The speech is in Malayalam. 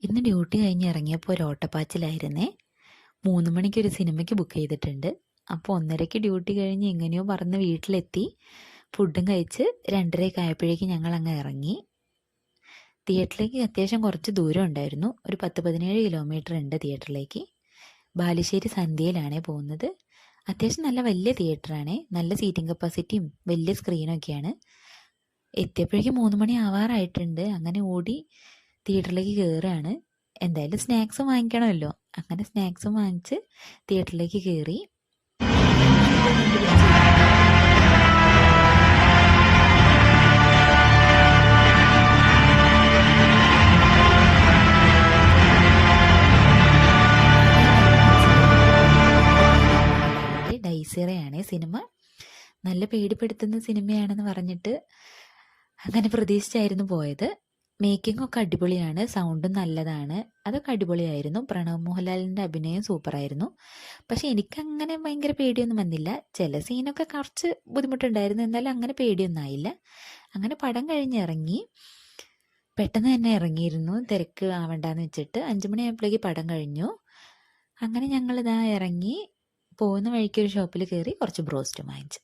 ഇന്ന് ഡ്യൂട്ടി കഴിഞ്ഞ് ഇറങ്ങിയപ്പോൾ ഒരു ഓട്ടപ്പാച്ചിലായിരുന്നേ. 3 മണിക്കൊരു സിനിമയ്ക്ക് ബുക്ക് ചെയ്തിട്ടുണ്ട്. അപ്പോൾ 1:30ക്ക് ഡ്യൂട്ടി കഴിഞ്ഞ് എങ്ങനെയോ പറന്ന് വീട്ടിലെത്തി. ഫുഡും കഴിച്ച് 2:30 ആയപ്പോഴേക്കും ഞങ്ങൾ അങ്ങ് ഇറങ്ങി. തിയേറ്ററിലേക്ക് അത്യാവശ്യം കുറച്ച് ദൂരം ഉണ്ടായിരുന്നു. ഒരു 10-17 കിലോമീറ്റർ ഉണ്ട് തിയേറ്ററിലേക്ക്. ബാലുശ്ശേരി സന്ധ്യയിലാണേ പോകുന്നത്. അത്യാവശ്യം നല്ല വലിയ തിയേറ്ററാണേ. നല്ല സീറ്റിംഗ് കപ്പാസിറ്റിയും വലിയ സ്ക്രീനൊക്കെയാണ്. എത്തിയപ്പോഴേക്കും 3 മണി ആവാറായിട്ടുണ്ട്. അങ്ങനെ ഓടി തിയേറ്ററിലേക്ക് കയറുകയാണ്. എന്തായാലും സ്നാക്സും വാങ്ങിക്കണമല്ലോ. അങ്ങനെ സ്നാക്സും വാങ്ങിച്ച് തിയേറ്ററിലേക്ക് കയറി. ഡൈസിറയാണ് സിനിമ. നല്ല പേടിപ്പെടുത്തുന്ന സിനിമയാണെന്ന് പറഞ്ഞിട്ട് അങ്ങനെ പ്രതീക്ഷിച്ചായിരുന്നു പോയത്. മേക്കിംഗ് ഒക്കെ അടിപൊളിയാണ്, സൗണ്ടും നല്ലതാണ്, അതൊക്കെ അടിപൊളിയായിരുന്നു. പ്രണവ് മോഹൻലാലിൻ്റെ അഭിനയം സൂപ്പറായിരുന്നു. പക്ഷെ എനിക്കങ്ങനെ ഭയങ്കര പേടിയൊന്നും വന്നില്ല. ചില സീനൊക്കെ കുറച്ച് ബുദ്ധിമുട്ടുണ്ടായിരുന്നു, എന്നാലും അങ്ങനെ പേടിയൊന്നും ആയില്ല. അങ്ങനെ പടം കഴിഞ്ഞിറങ്ങി. പെട്ടെന്ന് തന്നെ ഇറങ്ങിയിരുന്നു, തിരക്ക് ആവണ്ടെന്ന് വെച്ചിട്ട്. 5 മണിയായപ്പോഴേക്ക് പടം കഴിഞ്ഞു. അങ്ങനെ ഞങ്ങളിതാ ഇറങ്ങി. പോകുന്ന വഴിക്ക് ഒരു ഷോപ്പിൽ കയറി കുറച്ച് ബ്രോസ്റ്റും വാങ്ങിച്ചു.